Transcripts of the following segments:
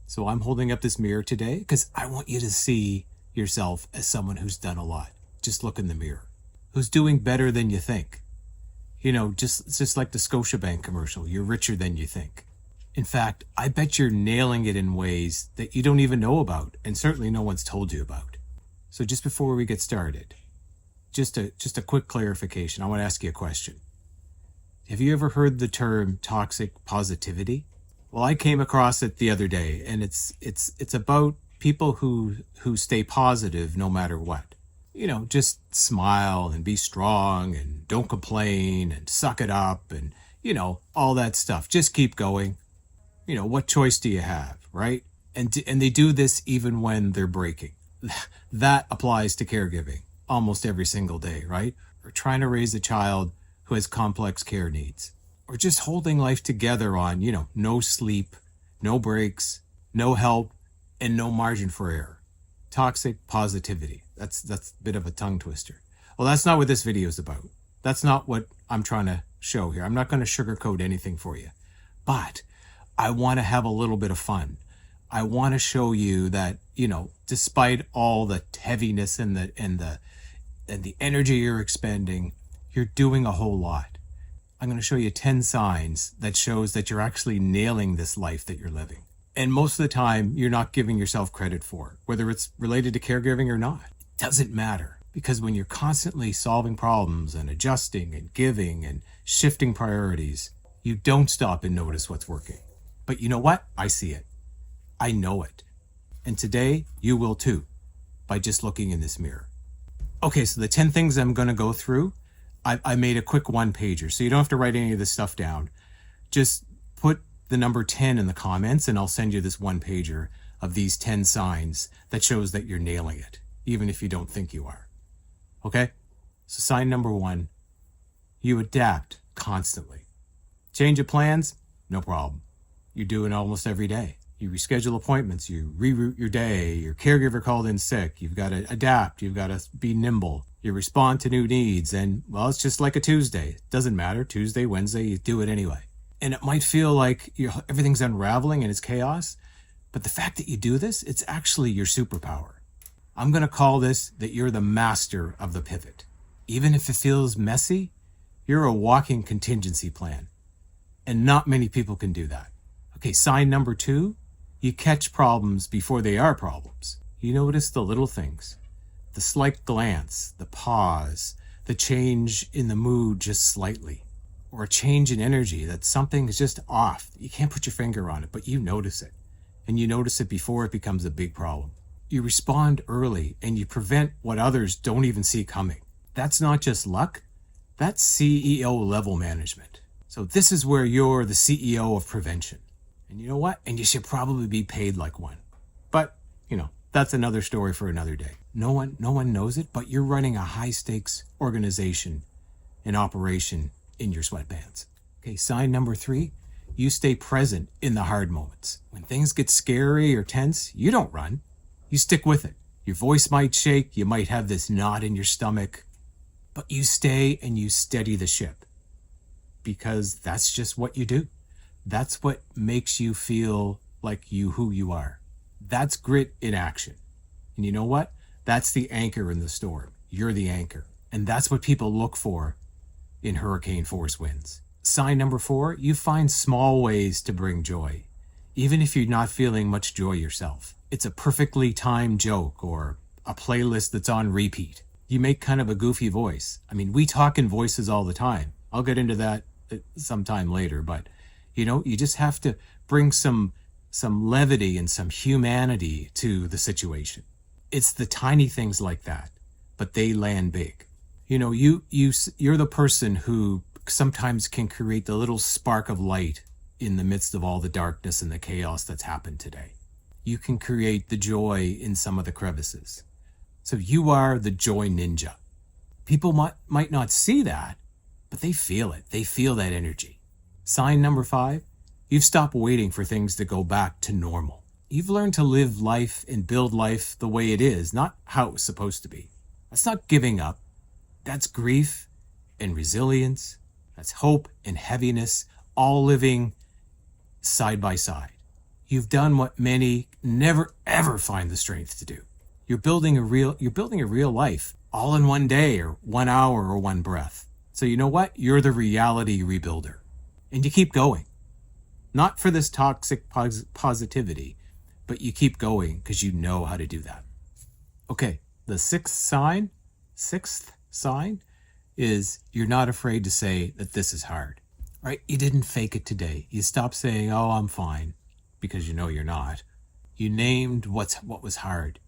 So I'm holding up this mirror today because I want you to see yourself as someone who's done a lot. Just look in the mirror. Who's doing better than you think. You know, just like the Scotiabank commercial, you're richer than you think. In fact, I bet you're nailing it in ways that you don't even know about, and certainly no one's told you about. So just before we get started, just a quick clarification. I want to ask you a question. Have you ever heard the term toxic positivity? Well, I came across it the other day, and it's about people who stay positive no matter what. You know, just smile and be strong and don't complain and suck it up and, you know, all that stuff. Just keep going. You know, what choice do you have, right? And they do this even when they're breaking. That applies to caregiving almost every single day, right? Or trying to raise a child who has complex care needs. Or just holding life together on, you know, no sleep, no breaks, no help, and no margin for error. Toxic positivity. That's a bit of a tongue twister. Well, that's not what this video is about. That's not what I'm trying to show here. I'm not going to sugarcoat anything for you. But I want to have a little bit of fun. I want to show you that, you know, despite all the heaviness and the energy you're expending, you're doing a whole lot. I'm going to show you 10 signs that shows that you're actually nailing this life that you're living. And most of the time, you're not giving yourself credit for it, whether it's related to caregiving or not. It doesn't matter, because when you're constantly solving problems and adjusting and giving and shifting priorities, you don't stop and notice what's working. But you know what? I see it. I know it. And today, you will too, by just looking in this mirror. Okay, so the 10 things I'm going to go through, I made a quick one-pager, so you don't have to write any of this stuff down. Just put the number 10 in the comments, and I'll send you this one-pager of these 10 signs that shows that you're nailing it, even if you don't think you are. Okay? So sign number 1, you adapt constantly. Change of plans? No problem. You do it almost every day. You reschedule appointments, you reroute your day, your caregiver called in sick, you've got to adapt, you've got to be nimble, you respond to new needs, and, well, it's just like a Tuesday. It doesn't matter, Tuesday, Wednesday, you do it anyway. And it might feel like everything's unraveling and it's chaos, but the fact that you do this, it's actually your superpower. I'm going to call this that you're the master of the pivot. Even if it feels messy, you're a walking contingency plan. And not many people can do that. Okay, sign number 2, you catch problems before they are problems. You notice the little things, the slight glance, the pause, the change in the mood just slightly, or a change in energy that something is just off. You can't put your finger on it, but you notice it. And you notice it before it becomes a big problem. You respond early and you prevent what others don't even see coming. That's not just luck, that's CEO level management. So this is where you're the CEO of prevention. And you know what? And you should probably be paid like one. But, you know, that's another story for another day. No one knows it, but you're running a high stakes organization in operation in your sweatpants. Okay, sign number 3, you stay present in the hard moments. When things get scary or tense, you don't run. You stick with it. Your voice might shake, you might have this knot in your stomach, but you stay and you steady the ship. Because that's just what you do. That's what makes you feel like who you are. That's grit in action. And you know what? That's the anchor in the storm. You're the anchor. And that's what people look for in hurricane force winds. Sign number 4, you find small ways to bring joy, even if you're not feeling much joy yourself. It's a perfectly timed joke or a playlist that's on repeat. You make kind of a goofy voice. I mean, we talk in voices all the time. I'll get into that sometime later, but you know, you just have to bring some levity and some humanity to the situation. It's the tiny things like that, but they land big. You know, you're the person who sometimes can create the little spark of light in the midst of all the darkness and the chaos that's happened today. You can create the joy in some of the crevices. So you are the joy ninja. People might not see that, but they feel it. They feel that energy. Sign number 5, you've stopped waiting for things to go back to normal. You've learned to live life and build life the way it is, not how it was supposed to be. That's not giving up. That's grief and resilience. That's hope and heaviness, all living side by side. You've done what many never ever find the strength to do. You're building a real life all in one day or 1 hour or one breath. So you know what? You're the reality rebuilder. And you keep going. Not for this toxic positivity, but you keep going because you know how to do that. Okay, the sixth sign is you're not afraid to say that this is hard, right? You didn't fake it today. You stopped saying, oh, I'm fine, because you know you're not. You named what was hard,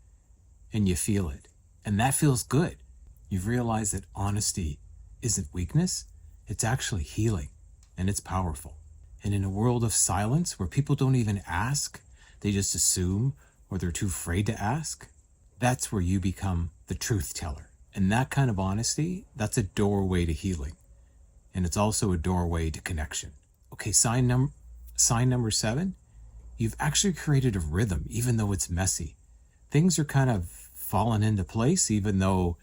and you feel it. And that feels good. You've realized that honesty isn't weakness. It's actually healing, and it's powerful. And in a world of silence where people don't even ask, they just assume, or they're too afraid to ask, that's where you become the truth teller. And that kind of honesty, that's a doorway to healing. And it's also a doorway to connection. Okay, sign number 7, you've actually created a rhythm, even though it's messy. Things are kind of falling into place, even though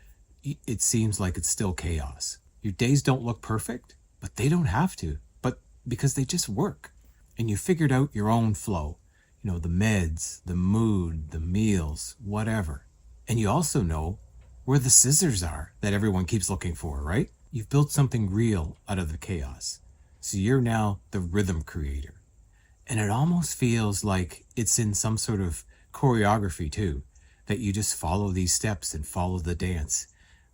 it seems like it's still chaos. Your days don't look perfect, but they don't have to, but because they just work. And you figured out your own flow, the meds, the mood, the meals, whatever. And you also know where the scissors are that everyone keeps looking for, right? You've built something real out of the chaos. So you're now the rhythm creator. And it almost feels like it's in some sort of choreography too, that you just follow these steps and follow the dance,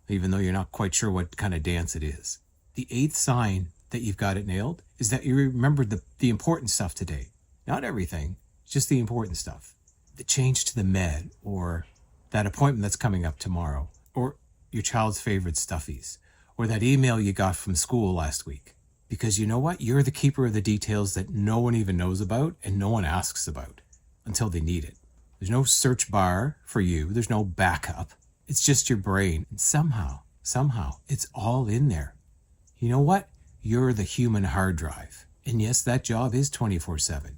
even though you're not quite sure what kind of dance it is. The 8th sign that you've got it nailed is that you remembered the important stuff today. Not everything, just the important stuff. The change to the med, or that appointment that's coming up tomorrow, or your child's favorite stuffies, or that email you got from school last week. Because you know what? You're the keeper of the details that no one even knows about and no one asks about until they need it. There's no search bar for you. There's no backup. It's just your brain. And somehow, it's all in there. You know what? You're the human hard drive. And yes, that job is 24/7.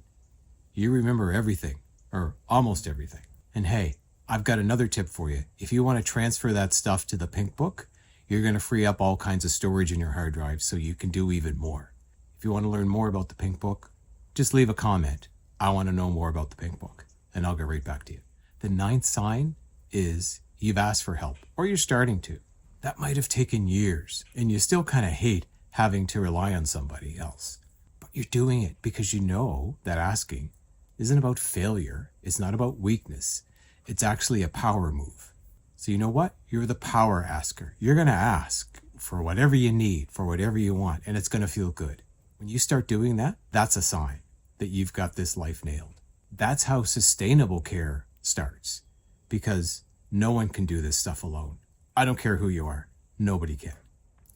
You remember everything, or almost everything. And hey, I've got another tip for you. If you want to transfer that stuff to the Pink Book, you're going to free up all kinds of storage in your hard drive so you can do even more. If you want to learn more about the Pink Book, just leave a comment. I want to know more about the Pink Book, and I'll get right back to you. The 9th sign is you've asked for help, or you're starting to. That might have taken years, and you still kind of hate having to rely on somebody else. But you're doing it because you know that asking isn't about failure. It's not about weakness. It's actually a power move. So you know what? You're the power asker. You're going to ask for whatever you need, for whatever you want, and it's going to feel good. When you start doing that, that's a sign that you've got this life nailed. That's how sustainable care starts, because no one can do this stuff alone. I don't care who you are. Nobody can.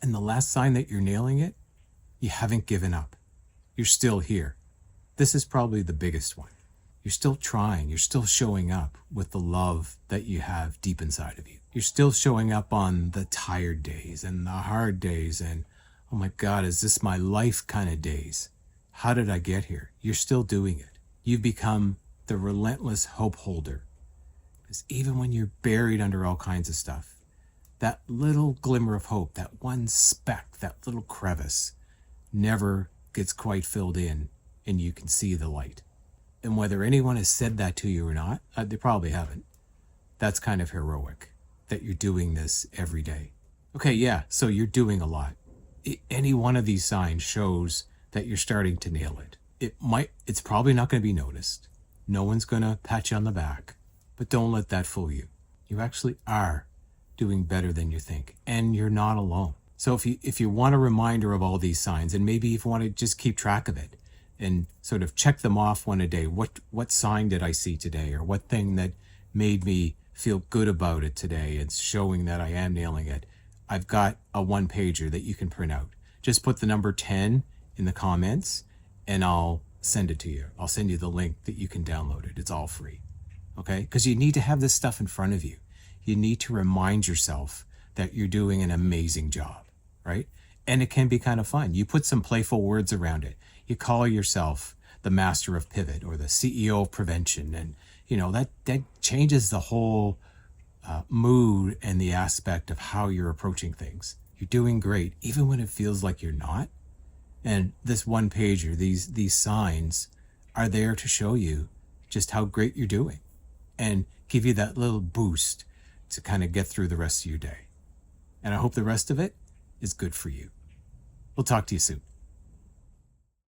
And the last sign that you're nailing it, you haven't given up. You're still here. This is probably the biggest one. You're still trying. You're still showing up with the love that you have deep inside of you. You're still showing up on the tired days and the hard days and, oh my God, is this my life kind of days? How did I get here? You're still doing it. You've become the relentless hope holder. Because even when you're buried under all kinds of stuff, that little glimmer of hope, that one speck, that little crevice never gets quite filled in, and you can see the light. And whether anyone has said that to you or not, they probably haven't. That's kind of heroic, that you're doing this every day. Okay, yeah, so you're doing a lot. Any one of these signs shows that you're starting to nail it. It's probably not going to be noticed. No one's going to pat you on the back, but don't let that fool you. You actually are doing better than you think, and you're not alone. So if you want a reminder of all these signs, and maybe if you want to just keep track of it and sort of check them off one a day, what sign did I see today, or what thing that made me feel good about it today, it's showing that I am nailing it. I've got a 1-pager that you can print out. Just put the number 10 in the comments and I'll send it to you. I'll send you the link that you can download it. It's all free. Okay? Because you need to have this stuff in front of you. You need to remind yourself that you're doing an amazing job, right? And it can be kind of fun. You put some playful words around it. You call yourself the master of pivot or the CEO of prevention. And, that changes the whole mood and the aspect of how you're approaching things. You're doing great, even when it feels like you're not. And this 1-pager, these signs are there to show you just how great you're doing and give you that little boost to kind of get through the rest of your day. And I hope the rest of it is good for you. We'll talk to you soon.